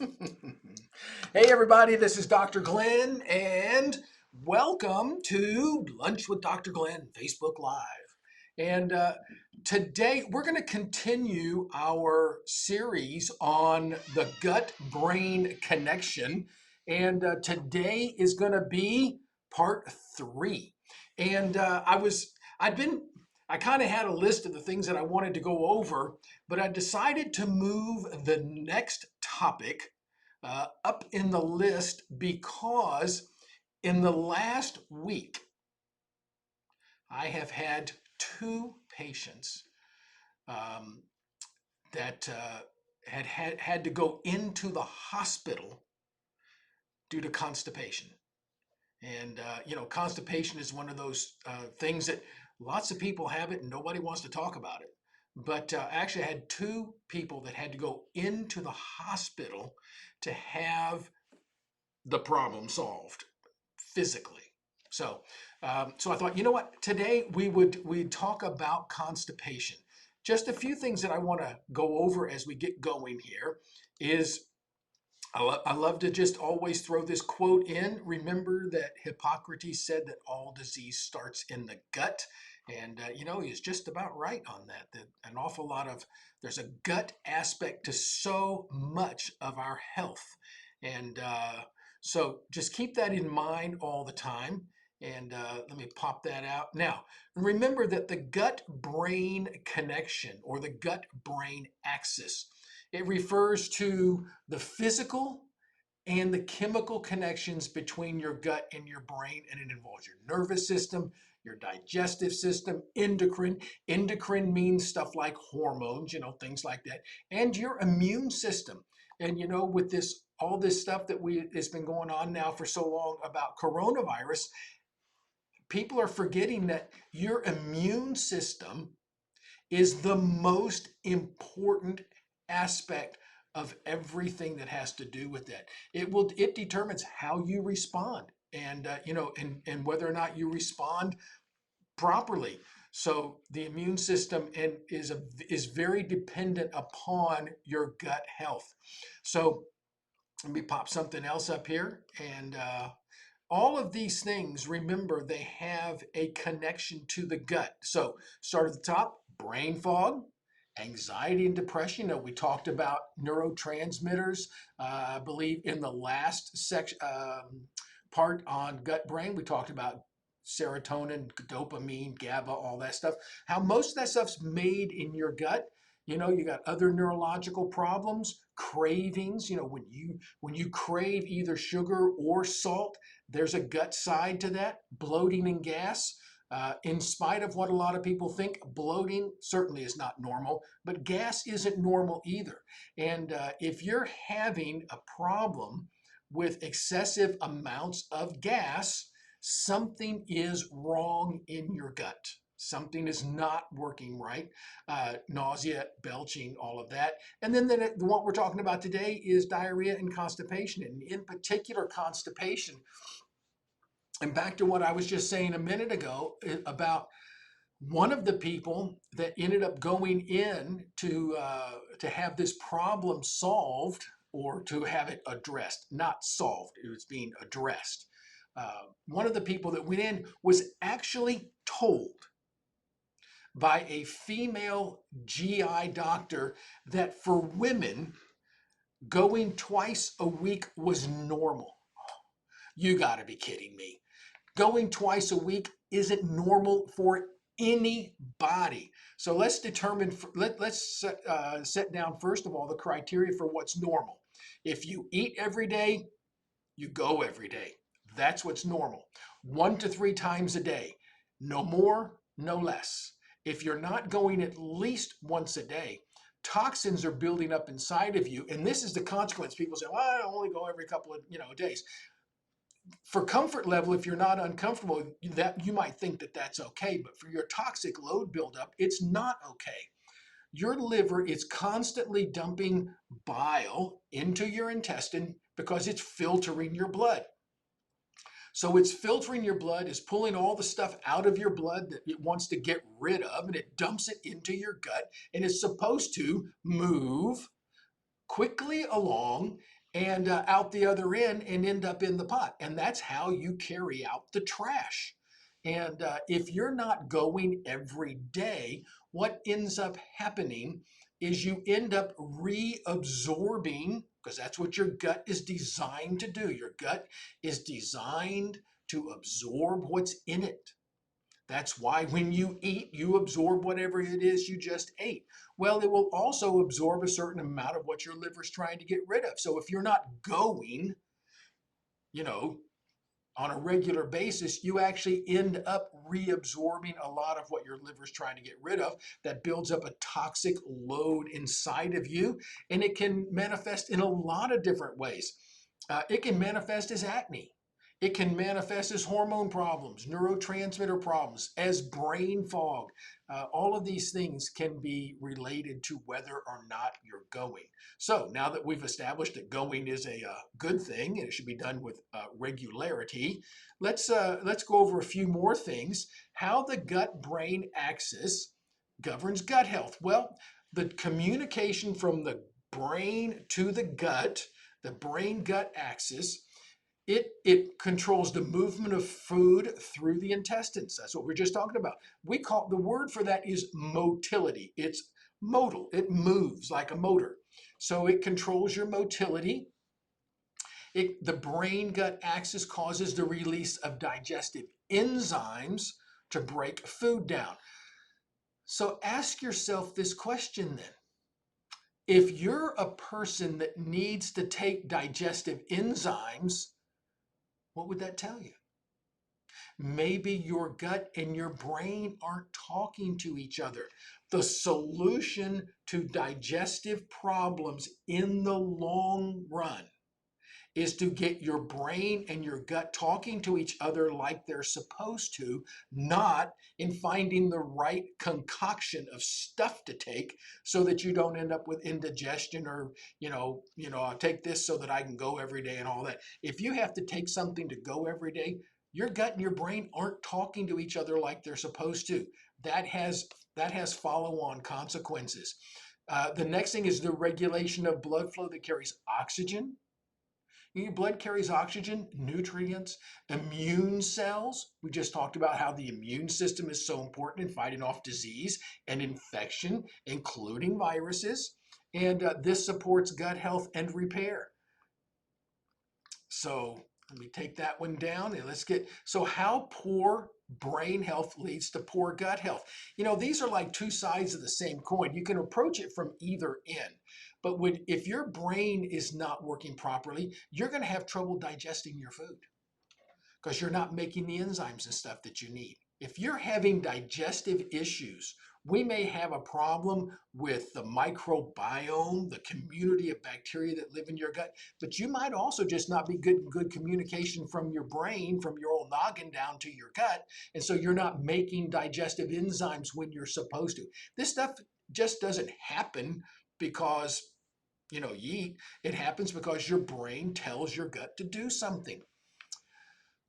Hey everybody, this is Dr. Glenn and welcome to Lunch with Dr. Glenn Facebook Live. And today we're going to continue our series on the gut-brain connection. And today is going to be part 3. And I kind of had a list of the things that I wanted to go over, but I decided to move the next topic up in the list because in the last week, I have had 2 patients um, that had to go into the hospital due to constipation. And, constipation is one of those things that lots of people have it and nobody wants to talk about it. But actually, I had 2 people that had to go into the hospital to have the problem solved physically. So I thought, you know what? Today we'd talk about constipation. Just a few things that I want to go over as we get going here is I love to just always throw this quote in. Remember that Hippocrates said that all disease starts in the gut. And, he's just about right on that. That an awful lot of, there's a gut aspect to so much of our health. And so just keep that in mind all the time. And let me pop that out. Now, remember that the gut-brain connection or the gut-brain axis, it refers to the physical and the chemical connections between your gut and your brain, and it involves your nervous system, your digestive system, endocrine. Endocrine means stuff like hormones, things like that, and your immune system. And with this all this stuff that has been going on now for so long about coronavirus, people are forgetting that your immune system is the most important aspect of everything that has to do with that. It determines how you respond, and and whether or not you respond properly. So the immune system is very dependent upon your gut health. So let me pop something else up here, and all of these things, remember, they have a connection to the gut. So start at the top: brain fog, anxiety and depression. We talked about neurotransmitters, I believe, in the last section part on gut brain. We talked about serotonin, dopamine, GABA, all that stuff. How most of that stuff's made in your gut. You got other neurological problems, cravings. When you crave either sugar or salt, there's a gut side to that, bloating and gas. In spite of what a lot of people think, bloating certainly is not normal, but gas isn't normal either. And if you're having a problem with excessive amounts of gas, something is wrong in your gut. Something is not working right. Nausea, belching, all of that. And then what we're talking about today is diarrhea and constipation, and in particular constipation. And back to what I was just saying a minute ago about one of the people that ended up going in to have this problem solved, or to have it addressed, not solved, it was being addressed. One of the people that went in was actually told by a female GI doctor that for women, going twice a week was normal. You got to be kidding me. Going twice a week isn't normal for anybody. So let's determine, let's set down first of all the criteria for what's normal. If you eat every day, you go every day. That's what's normal. 1 to 3 times a day. No more, no less. If you're not going at least once a day, toxins are building up inside of you. And this is the consequence. People say, well, I only go every couple of days. For comfort level, if you're not uncomfortable, that you might think that that's okay. But for your toxic load buildup, it's not okay. Your liver is constantly dumping bile into your intestine because it's filtering your blood. So it's filtering your blood, is pulling all the stuff out of your blood that it wants to get rid of, and it dumps it into your gut, and it's supposed to move quickly along and out the other end and end up in the pot. And that's how you carry out the trash. And if you're not going every day, what ends up happening is you end up reabsorbing, because that's what your gut is designed to do. Your gut is designed to absorb what's in it. That's why when you eat, you absorb whatever it is you just ate. Well, it will also absorb a certain amount of what your liver's trying to get rid of. So if you're not going, you know, on a regular basis, you actually end up reabsorbing a lot of what your liver's trying to get rid of. That builds up a toxic load inside of you, and it can manifest in a lot of different ways. It can manifest as acne. It can manifest as hormone problems, neurotransmitter problems, as brain fog. All of these things can be related to whether or not you're going. So now that we've established that going is a good thing and it should be done with regularity, let's go over a few more things. How the gut-brain axis governs gut health. Well, the communication from the brain to the gut, the brain-gut axis, it controls the movement of food through the intestines. That's what we're just talking about. We call the word for that is motility. It's modal. It moves like a motor. So it controls your motility. The brain gut axis causes the release of digestive enzymes to break food down. So ask yourself this question then. If you're a person that needs to take digestive enzymes, what would that tell you? Maybe your gut and your brain aren't talking to each other. The solution to digestive problems in the long run is to get your brain and your gut talking to each other like they're supposed to, not in finding the right concoction of stuff to take so that you don't end up with indigestion or, I'll take this so that I can go every day and all that. If you have to take something to go every day, your gut and your brain aren't talking to each other like they're supposed to. That has follow-on consequences. The next thing is the regulation of blood flow that carries oxygen. Your blood carries oxygen, nutrients, immune cells. We just talked about how the immune system is so important in fighting off disease and infection, including viruses. And this supports gut health and repair. So let me take that one down and so how poor brain health leads to poor gut health. These are like two sides of the same coin. You can approach it from either end. But if your brain is not working properly, you're going to have trouble digesting your food because you're not making the enzymes and stuff that you need. If you're having digestive issues, we may have a problem with the microbiome, the community of bacteria that live in your gut, but you might also just not be good communication from your brain, from your old noggin down to your gut, and so you're not making digestive enzymes when you're supposed to. This stuff just doesn't happen because you eat. It happens because your brain tells your gut to do something.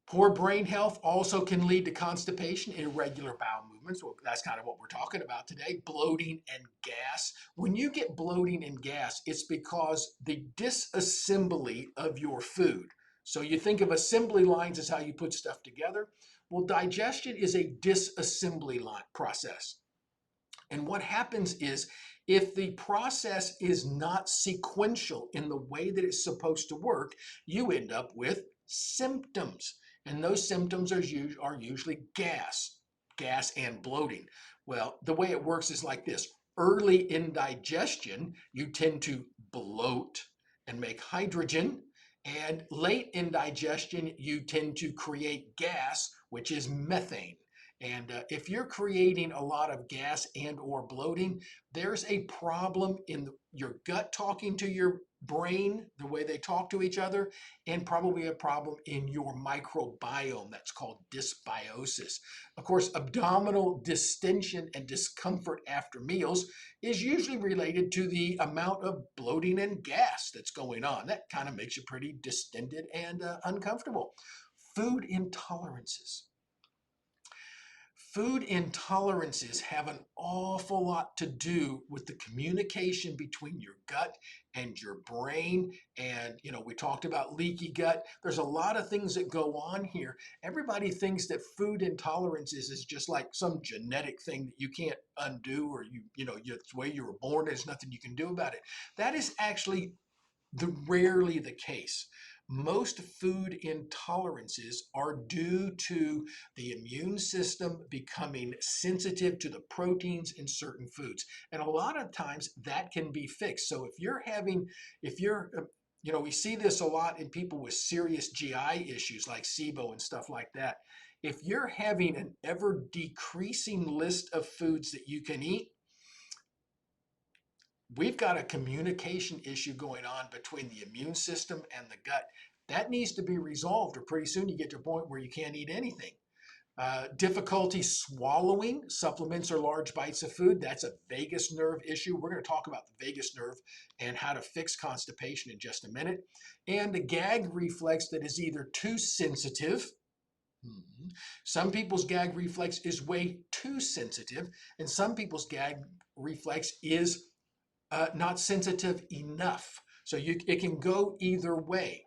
Poor brain health also can lead to constipation, irregular bowel movements. Well, that's kind of what we're talking about today. Bloating and gas. When you get bloating and gas, it's because the disassembly of your food. So you think of assembly lines as how you put stuff together. Well, digestion is a disassembly line process. And what happens is if the process is not sequential in the way that it's supposed to work, you end up with symptoms. And those symptoms are usually gas and bloating. Well, the way it works is like this. Early in digestion, you tend to bloat and make hydrogen. And late in digestion, you tend to create gas, which is methane. And if you're creating a lot of gas and or bloating, there's a problem in your gut talking to your brain, the way they talk to each other, and probably a problem in your microbiome. That's called dysbiosis. Of course, abdominal distension and discomfort after meals is usually related to the amount of bloating and gas that's going on. That kind of makes you pretty distended and uncomfortable. Food intolerances. Food intolerances have an awful lot to do with the communication between your gut and your brain. And, we talked about leaky gut. There's a lot of things that go on here. Everybody thinks that food intolerances is just like some genetic thing that you can't undo, or it's the way you were born. There's nothing you can do about it. That is actually rarely the case. Most food intolerances are due to the immune system becoming sensitive to the proteins in certain foods. And a lot of times that can be fixed. So we see this a lot in people with serious GI issues like SIBO and stuff like that. If you're having an ever decreasing list of foods that you can eat, we've got a communication issue going on between the immune system and the gut. That needs to be resolved, or pretty soon you get to a point where you can't eat anything. Difficulty swallowing supplements or large bites of food. That's a vagus nerve issue. We're going to talk about the vagus nerve and how to fix constipation in just a minute. And the gag reflex that is either too sensitive. Some people's gag reflex is way too sensitive, and some people's gag reflex is not sensitive enough. So it can go either way.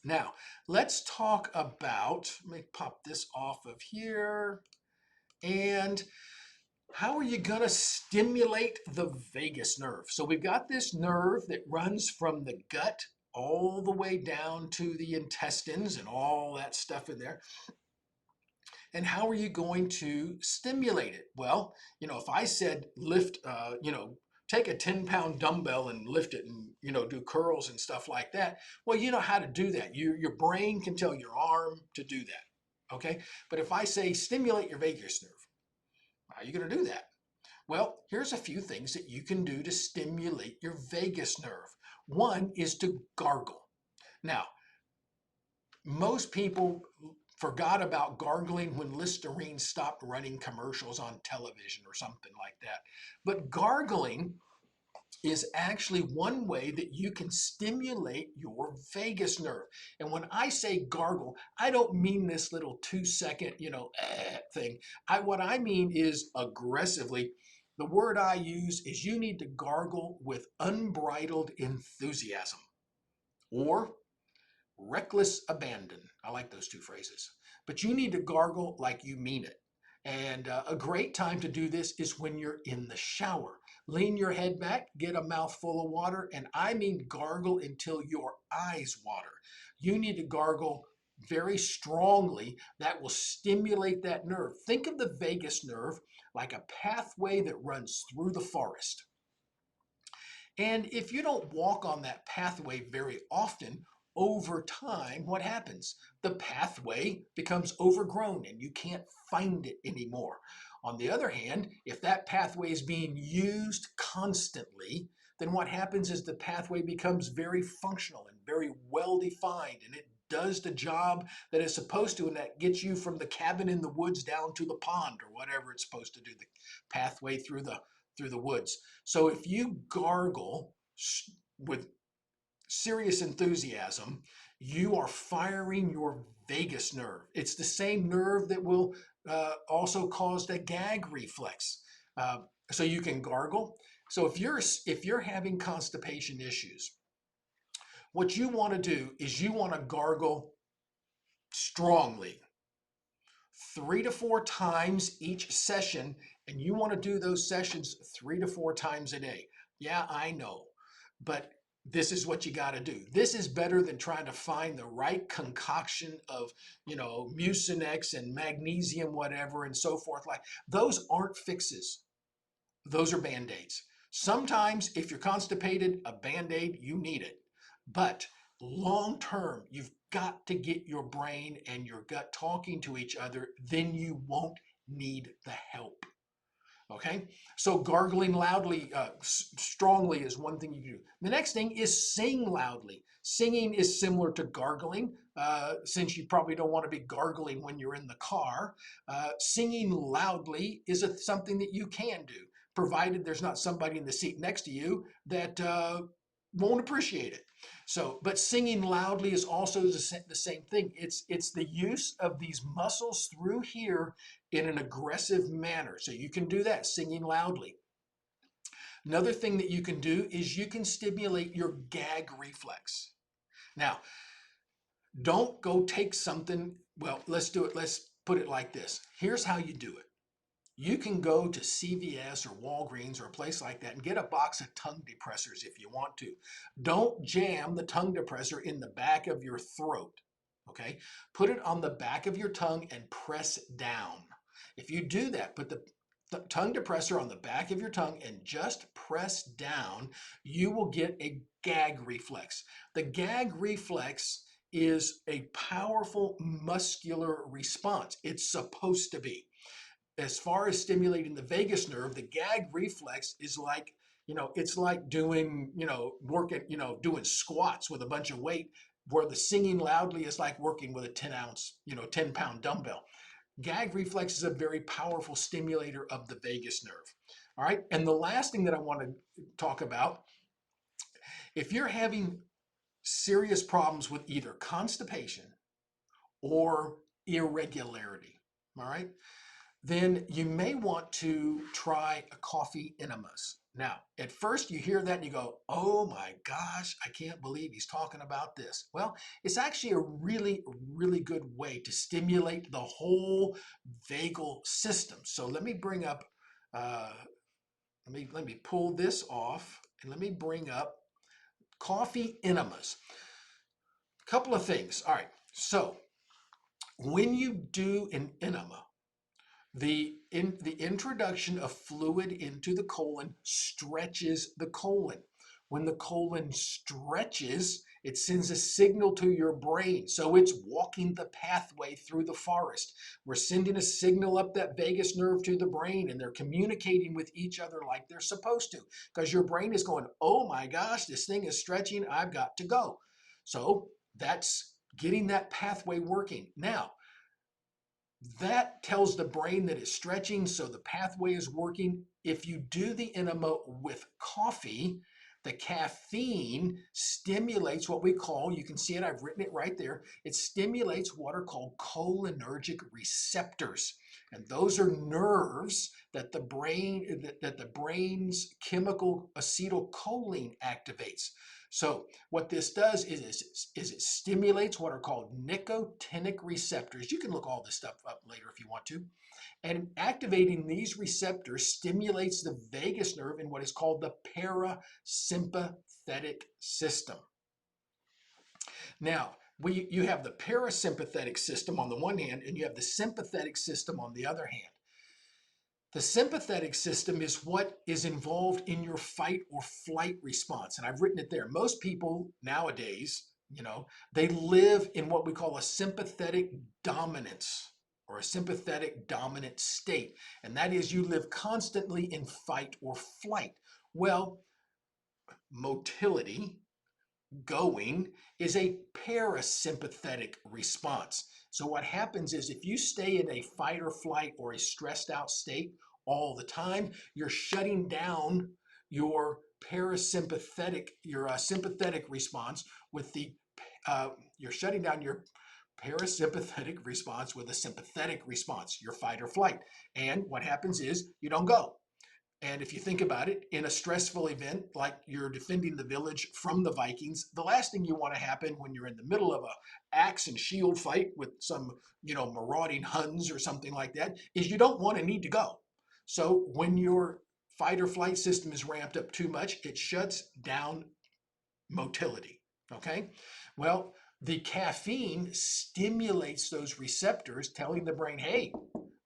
Now, let's talk about, let me pop this off of here, and how are you going to stimulate the vagus nerve? So we've got this nerve that runs from the gut all the way down to the intestines and all that stuff in there. And how are you going to stimulate it? Well, if I said lift, take a 10-pound dumbbell and lift it and, do curls and stuff like that. Well, you know how to do that. Your brain can tell your arm to do that. Okay. But if I say stimulate your vagus nerve, how are you going to do that? Well, here's a few things that you can do to stimulate your vagus nerve. One is to gargle. Now, most people forgot about gargling when Listerine stopped running commercials on television or something like that. But gargling is actually one way that you can stimulate your vagus nerve. And when I say gargle, I don't mean this little 2-second, thing. What I mean is aggressively. The word I use is you need to gargle with unbridled enthusiasm, or reckless abandon. I like those two phrases. But you need to gargle like you mean it. And a great time to do this is when you're in the shower. Lean your head back, get a mouthful of water, and I mean gargle until your eyes water. You need to gargle very strongly. That will stimulate that nerve. Think of the vagus nerve like a pathway that runs through the forest. And if you don't walk on that pathway very often, over time, what happens? The pathway becomes overgrown and you can't find it anymore. On the other hand, if that pathway is being used constantly, then what happens is the pathway becomes very functional and very well defined, and it does the job that it's supposed to, and that gets you from the cabin in the woods down to the pond or whatever it's supposed to do, the pathway through the woods. So if you gargle with serious enthusiasm, you are firing your vagus nerve. It's the same nerve that will also cause the gag reflex. So you can gargle. So if you're having constipation issues, what you want to do is you want to gargle strongly 3 to 4 times each session, and you want to do those sessions 3 to 4 times a day. Yeah, I know, but this is what you got to do. This is better than trying to find the right concoction of, Mucinex and magnesium, whatever, and so forth. Like, those aren't fixes. Those are Band-Aids. Sometimes if you're constipated, a Band-Aid, you need it. But long term, you've got to get your brain and your gut talking to each other. Then you won't need the help. Okay, so gargling loudly, strongly is one thing you can do. The next thing is sing loudly. Singing is similar to gargling, since you probably don't want to be gargling when you're in the car. Singing loudly is something that you can do, provided there's not somebody in the seat next to you that won't appreciate it. So, but singing loudly is also the same thing. It's the use of these muscles through here in an aggressive manner. So you can do that, singing loudly. Another thing that you can do is you can stimulate your gag reflex. Now, don't go take something, well, let's do it. Let's put it like this. Here's how you do it. You can go to CVS or Walgreens or a place like that and get a box of tongue depressors if you want to. Don't jam the tongue depressor in the back of your throat, okay? Put it on the back of your tongue and press down. If you do that, put the tongue depressor on the back of your tongue and just press down, you will get a gag reflex. The gag reflex is a powerful muscular response. It's supposed to be. As far as stimulating the vagus nerve, the gag reflex is like, it's like doing, working, doing squats with a bunch of weight, where the singing loudly is like working with a 10-ounce, 10-pound dumbbell. Gag reflex is a very powerful stimulator of the vagus nerve. All right. And the last thing that I want to talk about, if you're having serious problems with either constipation or irregularity, all right, then you may want to try a coffee enemas. Now, at first you hear that and you go, oh my gosh, I can't believe he's talking about this. Well, it's actually a really, really good way to stimulate the whole vagal system. So let me bring up, let me pull this off and let me bring up coffee enemas. A couple of things. All right, so when you do an enema, the introduction of fluid into the colon stretches the colon. When the colon stretches, it sends a signal to your brain. So it's walking the pathway through the forest. We're sending a signal up that vagus nerve to the brain, and they're communicating with each other like they're supposed to, because your brain is going, oh my gosh, this thing is stretching, I've got to go. So that's getting that pathway working. Now, that tells the brain that it's stretching, so the pathway is working. If you do the enema with coffee, the caffeine stimulates what we call, you can see it, I've written it right there, it stimulates what are called cholinergic receptors. And those are nerves that the brain's chemical acetylcholine activates. So what this does is it stimulates what are called nicotinic receptors. You can look all this stuff up later if you want to. And activating these receptors stimulates the vagus nerve in what is called the parasympathetic system. Now, you have the parasympathetic system on the one hand, and you have the sympathetic system on the other hand. The sympathetic system is what is involved in your fight or flight response. And I've written it there. Most people nowadays, they live in what we call a sympathetic dominance or a sympathetic dominant state. And that is you live constantly in fight or flight. Well, motility, going, is a parasympathetic response. So what happens is if you stay in a fight or flight or a stressed out state all the time, you're shutting down your parasympathetic, your sympathetic response with the, you're shutting down your parasympathetic response with a sympathetic response, your fight or flight. And what happens is you don't go. And if you think about it, in a stressful event, like you're defending the village from the Vikings, the last thing you want to happen when you're in the middle of a axe and shield fight with some, marauding Huns or something like that, is you don't want to need to go. So when your fight or flight system is ramped up too much, it shuts down motility. Okay? Well, the caffeine stimulates those receptors, telling the brain, hey,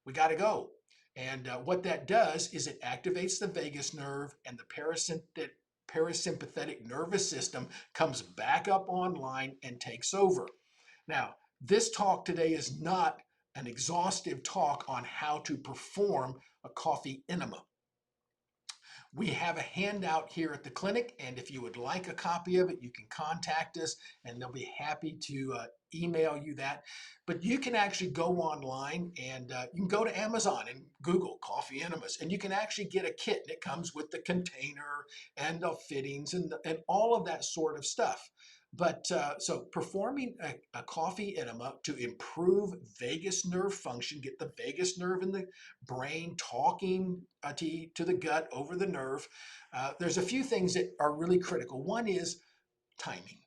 we got to go. And what that does is it activates the vagus nerve, and the parasympathetic nervous system comes back up online and takes over. Now, this talk today is not an exhaustive talk on how to perform a coffee enema. We have a handout here at the clinic, and if you would like a copy of it, you can contact us and they'll be happy to email you that. But you can actually go online and you can go to Amazon and Google coffee enemas, and you can actually get a kit, and it comes with the container and the fittings and all of that sort of stuff. But so performing a coffee enema to improve vagus nerve function, get the vagus nerve in the brain talking to the gut over the nerve. There's a few things that are really critical. One is timing.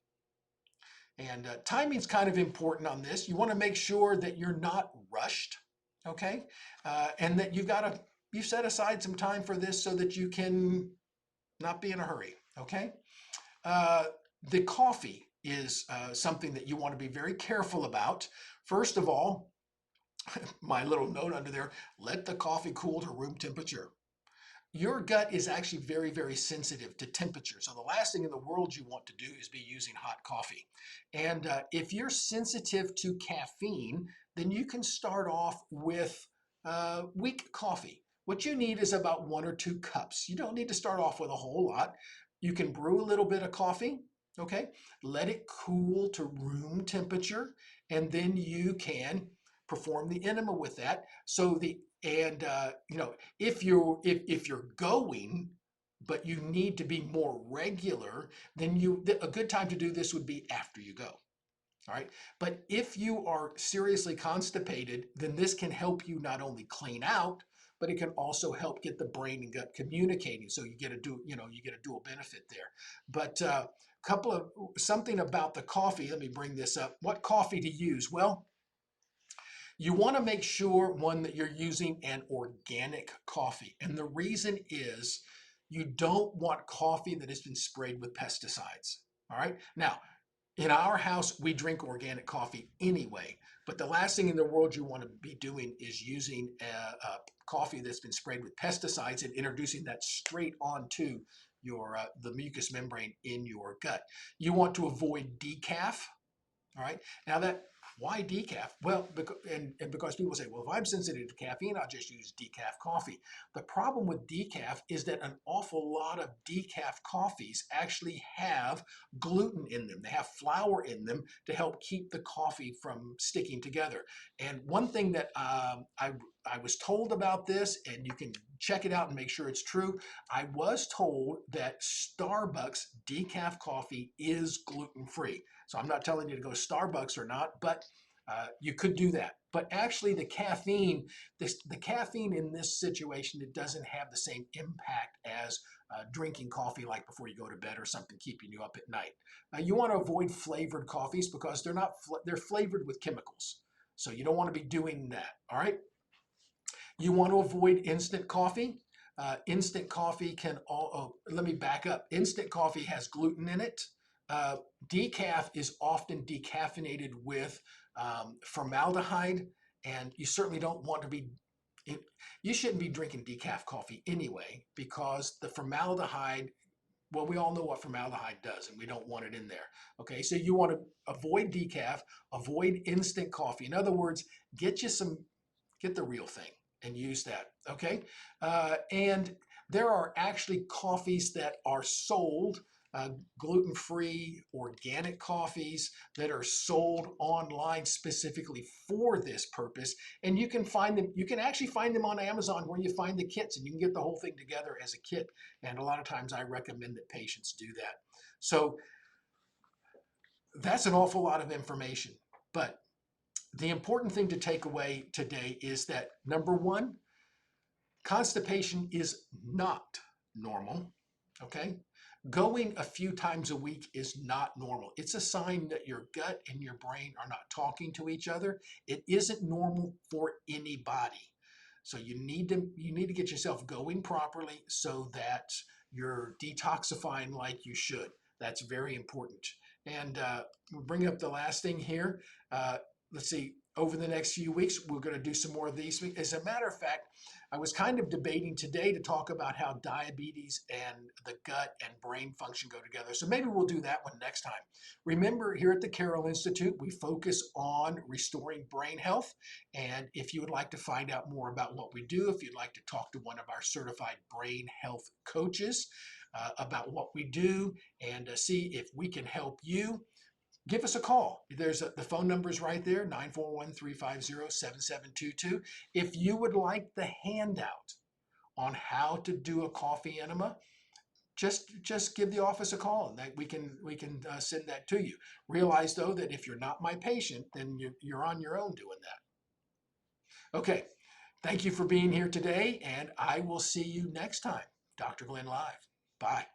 And timing is kind of important on this. You want to make sure that you're not rushed, okay? And that you've set aside some time for this so that you can not be in a hurry, okay? Uh, the coffee is something that you want to be very careful about. First of all, my little note under there, let the coffee cool to room temperature. Your gut is actually very, very sensitive to temperature. So the last thing in the world you want to do is be using hot coffee. And if you're sensitive to caffeine, then you can start off with weak coffee. What you need is about 1 or 2 cups. You don't need to start off with a whole lot. You can brew a little bit of coffee, okay? Let it cool to room temperature, and then you can perform the enema with that. So if you're going, but you need to be more regular, then a good time to do this would be after you go. All right. But if you are seriously constipated, then this can help you not only clean out, but it can also help get the brain and gut communicating. So you get a dual benefit there. But something about the coffee. Let me bring this up. What coffee to use? Well, you want to make sure, one, that you're using an organic coffee. And the reason is you don't want coffee that has been sprayed with pesticides. All right. Now, in our house, we drink organic coffee anyway. But the last thing in the world you want to be doing is using a coffee that's been sprayed with pesticides and introducing that straight onto the mucous membrane in your gut. You want to avoid decaf. All right. Now why decaf? Well, because people say, well, if I'm sensitive to caffeine, I'll just use decaf coffee. The problem with decaf is that an awful lot of decaf coffees actually have gluten in them. They have flour in them to help keep the coffee from sticking together. And one thing that I was told about this, and you can check it out and make sure it's true. I was told that Starbucks decaf coffee is gluten-free. So I'm not telling you to go to Starbucks or not, but you could do that. But actually the caffeine in this situation, it doesn't have the same impact as drinking coffee like before you go to bed or something keeping you up at night. You want to avoid flavored coffees because they're flavored with chemicals. So you don't want to be doing that, all right? You want to avoid instant coffee. Instant coffee let me back up. Instant coffee has gluten in it. Decaf is often decaffeinated with formaldehyde, and you certainly don't want to be, you shouldn't be drinking decaf coffee anyway because the formaldehyde, well, we all know what formaldehyde does, and we don't want it in there. Okay, so you want to avoid decaf, avoid instant coffee. In other words, get the real thing and use that, okay? And there are actually coffees that are sold, gluten-free organic coffees that are sold online specifically for this purpose. And you can actually find them on Amazon where you find the kits, and you can get the whole thing together as a kit. And a lot of times I recommend that patients do that. So that's an awful lot of information, but the important thing to take away today is that, number one, constipation is not normal, okay? Going a few times a week is not normal. It's a sign that your gut and your brain are not talking to each other. It isn't normal for anybody. So you need to get yourself going properly so that you're detoxifying like you should. That's very important. And we'll bring up the last thing here. Let's see. over the next few weeks, we're going to do some more of these. As a matter of fact, I was kind of debating today to talk about how diabetes and the gut and brain function go together. So maybe we'll do that one next time. Remember, here at the Carroll Institute, we focus on restoring brain health. And if you would like to find out more about what we do, if you'd like to talk to one of our certified brain health coaches about what we do and see if we can help you, give us a call. The phone number is right there, 941-350-7722. If you would like the handout on how to do a coffee enema, just give the office a call and that we can send that to you. Realize though that if you're not my patient, then you're on your own doing that. Okay, thank you for being here today, and I will see you next time. Dr. Glenn Live. Bye.